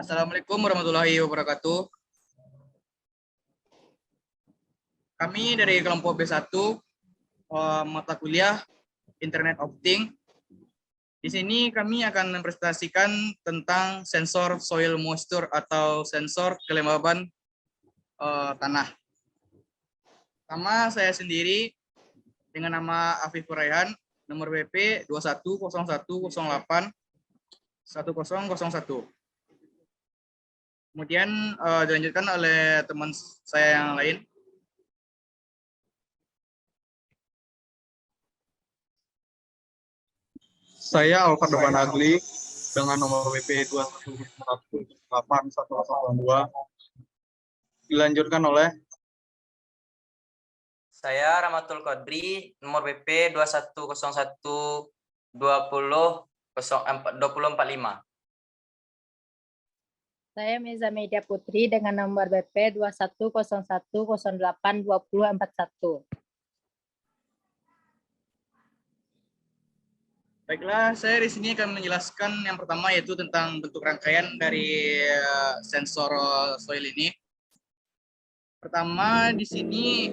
Assalamualaikum warahmatullahi wabarakatuh. Kami dari kelompok B1 mata kuliah Internet of Things. Di sini kami akan mempresentasikan tentang sensor soil moisture atau sensor kelembaban tanah. Pertama, saya sendiri dengan nama Afifur Raihan, nomor WP 2101081001. Kemudian dilanjutkan oleh teman saya yang lain. Saya Alfredo Banagli dengan nomor WP 21018102. Dilanjutkan oleh saya Ramatul Qadri, nomor BP 2101202045. Saya Meza Media Putri dengan nomor BP 2101082041. Baiklah, saya di sini akan menjelaskan yang pertama yaitu tentang bentuk rangkaian dari sensor soil ini. Pertama di sini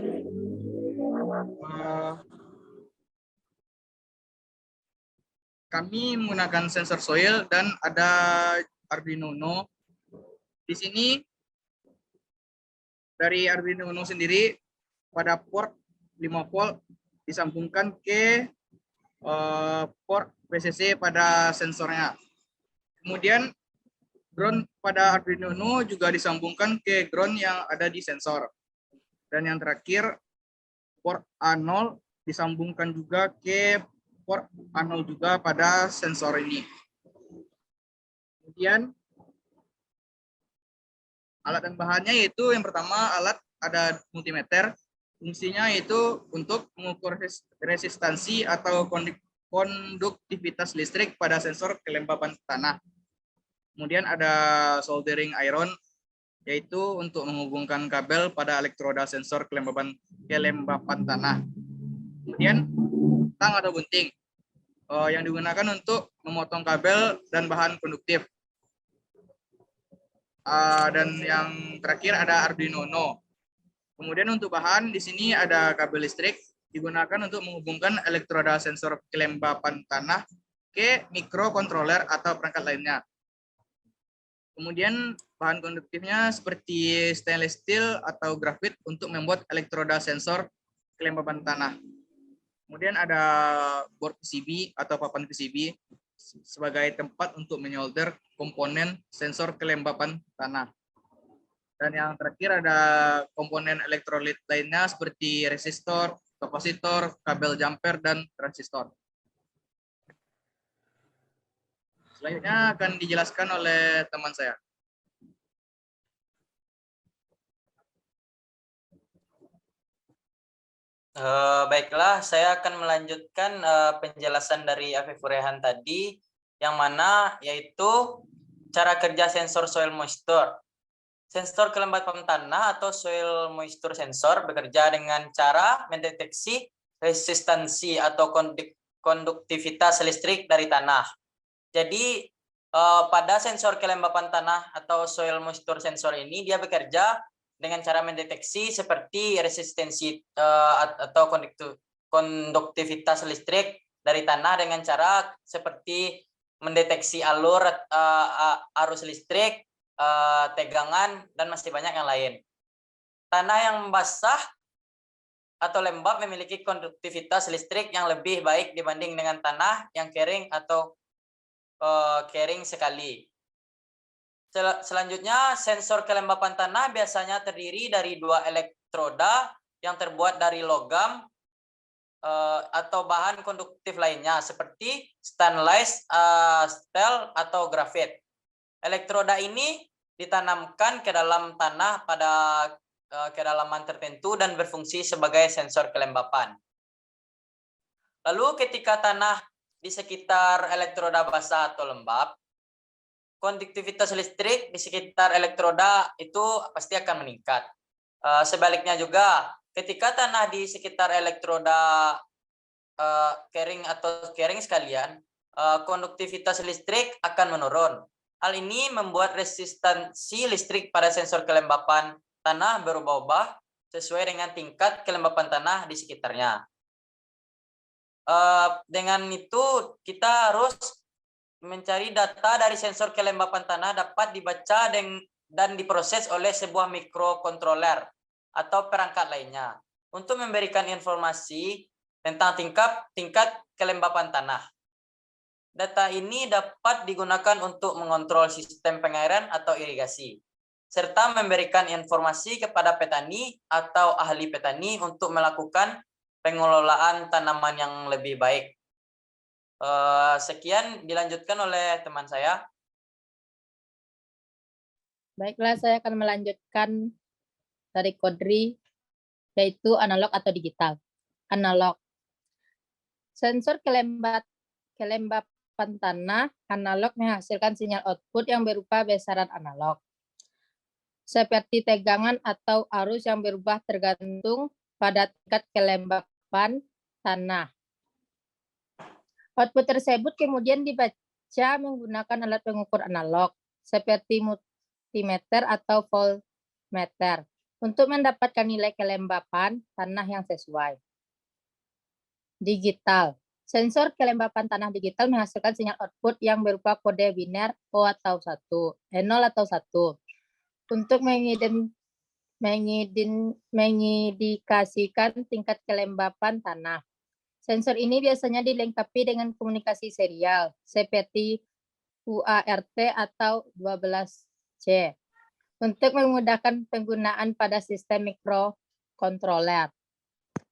kami menggunakan sensor soil dan ada Arduino Uno. Di sini dari Arduino Uno sendiri pada port 5 volt disambungkan ke port VCC pada sensornya. Kemudian ground pada Arduino Uno juga disambungkan ke ground yang ada di sensor. Dan yang terakhir port A0 disambungkan juga ke port A0 juga pada sensor ini. Kemudian alat dan bahannya yaitu yang pertama alat ada multimeter. Fungsinya yaitu untuk mengukur resistansi atau konduktivitas listrik pada sensor kelembaban tanah. Kemudian ada soldering iron, yaitu untuk menghubungkan kabel pada elektroda sensor kelembaban tanah. Kemudian tang atau gunting, yang digunakan untuk memotong kabel dan bahan konduktif. Dan yang terakhir ada Arduino Uno. Kemudian untuk bahan di sini ada kabel listrik digunakan untuk menghubungkan elektroda sensor kelembapan tanah ke mikrokontroler atau perangkat lainnya. Kemudian bahan konduktifnya seperti stainless steel atau grafit untuk membuat elektroda sensor kelembapan tanah. Kemudian ada board PCB atau papan PCB sebagai tempat untuk menyolder komponen sensor kelembapan tanah. Dan yang terakhir ada komponen elektrolit lainnya seperti resistor, kapasitor, kabel jumper, dan transistor. Selanjutnya akan dijelaskan oleh teman saya. Baiklah, saya akan melanjutkan penjelasan dari Afifur Raihan tadi, yang mana yaitu cara kerja sensor soil moisture. Sensor kelembapan tanah atau soil moisture sensor bekerja dengan cara mendeteksi resistansi atau konduktivitas listrik dari tanah. Jadi pada sensor kelembapan tanah atau soil moisture sensor ini dia bekerja dengan cara mendeteksi seperti resistensi atau konduktivitas listrik dari tanah dengan cara seperti mendeteksi alur arus listrik, tegangan, dan masih banyak yang lain. Tanah yang basah atau lembab memiliki konduktivitas listrik yang lebih baik dibanding dengan tanah yang kering atau kering sekali. Selanjutnya, sensor kelembapan tanah biasanya terdiri dari dua elektroda yang terbuat dari logam atau bahan konduktif lainnya seperti stainless steel atau grafit. Elektroda ini ditanamkan ke dalam tanah pada kedalaman tertentu dan berfungsi sebagai sensor kelembapan. Lalu ketika tanah di sekitar elektroda basah atau lembab, konduktivitas listrik di sekitar elektroda itu pasti akan meningkat. Sebaliknya juga, ketika tanah di sekitar elektroda kering atau kering sekalian, konduktivitas listrik akan menurun. Hal ini membuat resistansi listrik pada sensor kelembapan tanah berubah-ubah sesuai dengan tingkat kelembapan tanah di sekitarnya. Dengan itu kita harus mencari data dari sensor kelembapan tanah dapat dibaca dan diproses oleh sebuah mikrokontroler atau perangkat lainnya untuk memberikan informasi tentang tingkat kelembapan tanah. Data ini dapat digunakan untuk mengontrol sistem pengairan atau irigasi, serta memberikan informasi kepada petani atau ahli petani untuk melakukan pengelolaan tanaman yang lebih baik. Sekian dilanjutkan oleh teman saya. Baiklah, saya akan melanjutkan dari Kodri, yaitu analog atau digital. Analog. Sensor kelembapan tanah analog menghasilkan sinyal output yang berupa besaran analog, seperti tegangan atau arus yang berubah tergantung pada tingkat kelembapan tanah. Output tersebut kemudian dibaca menggunakan alat pengukur analog, seperti multimeter atau voltmeter, untuk mendapatkan nilai kelembapan tanah yang sesuai. Digital. Sensor kelembapan tanah digital menghasilkan sinyal output yang berupa kode biner O atau 1, 0 atau 1, untuk mengindikasikan tingkat kelembapan tanah. Sensor ini biasanya dilengkapi dengan komunikasi serial, seperti UART atau 12C, untuk memudahkan penggunaan pada sistem mikrokontroler.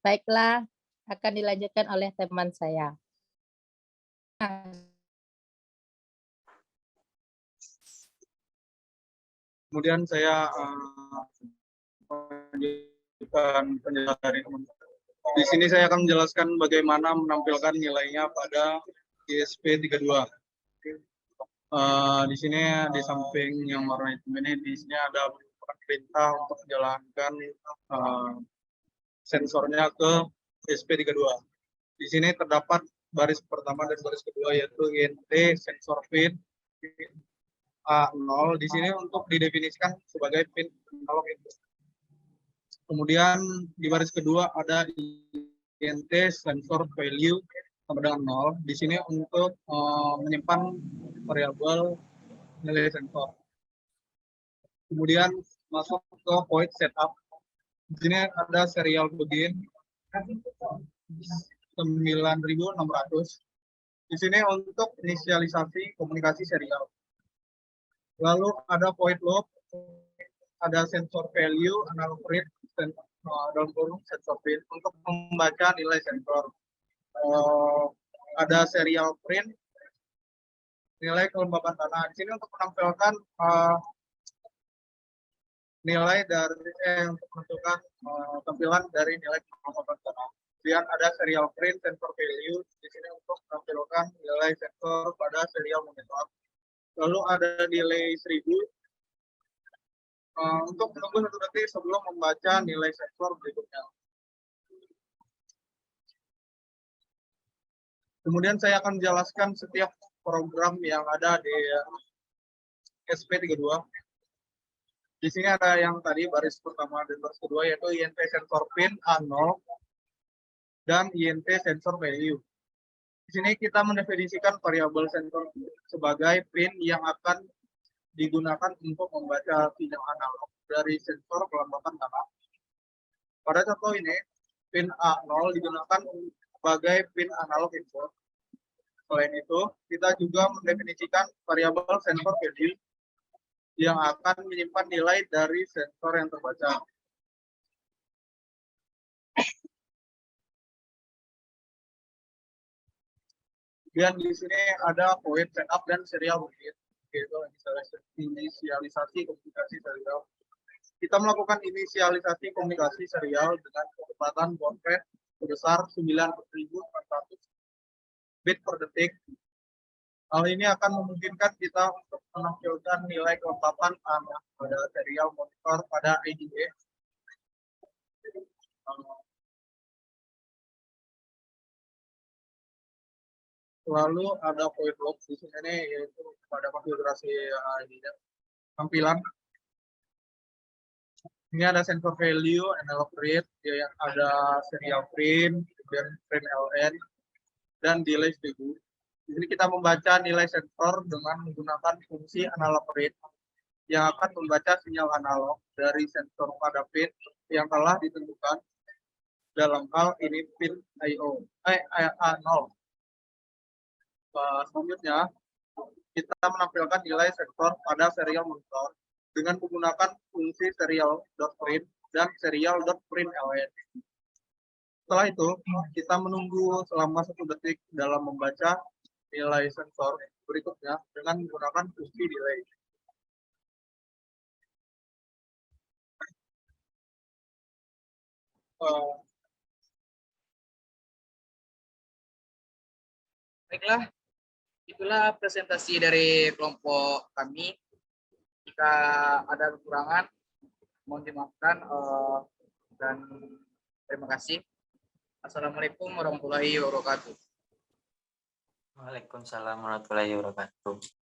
Baiklah, akan dilanjutkan oleh teman saya. Kemudian saya melanjutkan penjelasan dari teman. Di sini saya akan menjelaskan bagaimana menampilkan nilainya pada ISP 32. Di sini di samping yang warna hitam ini, di sini ada perintah untuk menjalankan sensornya ke ISP 32. Di sini terdapat baris pertama dan baris kedua, yaitu INT sensor pin A0. Di sini untuk didefinisikan sebagai pin analog input. Kemudian di baris kedua ada INT sensor value sama dengan 0. Di sini untuk menyimpan variabel nilai sensor. Kemudian masuk ke point setup. Di sini ada serial begin 9600. Di sini untuk inisialisasi komunikasi serial. Lalu ada point loop, ada sensor value, analog read, dalam kurung sensor pin untuk membaca nilai sensor. Ada serial print, nilai kelembapan tanah. Di sini untuk menampilkan nilai dari untuk menentukan tampilan dari nilai kelembapan tanah. Kemudian ada serial print sensor value di sini untuk menampilkan nilai sensor pada serial monitor. Lalu ada delay 1000 untuk menunggu 1 detik sebelum membaca nilai sensor berikutnya. Kemudian saya akan menjelaskan setiap program yang ada di SP32. Di sini ada yang tadi baris pertama dan baris kedua, yaitu INT sensor pin A0 dan INT sensor value. Di sini kita mendefinisikan variabel sensor sebagai pin yang akan digunakan untuk membaca sinyal analog dari sensor kelembapan tanah. Pada contoh ini, pin A0 digunakan sebagai pin analog input. Selain itu, kita juga mendefinisikan variabel sensor value yang akan menyimpan nilai dari sensor yang terbaca. Dan di sini ada point setup dan serial begin, yaitu inisialisasi komunikasi serial. Kita melakukan inisialisasi komunikasi serial dengan kecepatan baud rate sebesar 9.400 bit per detik. Hal ini akan memungkinkan kita untuk menampilkan nilai kelembapan tanah pada serial monitor pada IDE. Lalu ada point lock di sini nih, yaitu pada konfigurasi tampilan. Ini ada sensor value, analog read, yang ada serial print, kemudian print LN, dan delay speed. Di sini kita membaca nilai sensor dengan menggunakan fungsi analog read yang akan membaca sinyal analog dari sensor pada pin yang telah ditentukan dalam hal ini pin I0. Selanjutnya, kita menampilkan nilai sensor pada serial monitor dengan menggunakan fungsi serial.print dan serial.print LN. Setelah itu, kita menunggu selama 1 detik dalam membaca nilai sensor berikutnya dengan menggunakan fungsi delay. Baiklah, itulah presentasi dari kelompok kami. Jika ada kekurangan, mohon dimaafkan dan terima kasih. Assalamualaikum warahmatullahi wabarakatuh. Waalaikumsalam warahmatullahi wabarakatuh.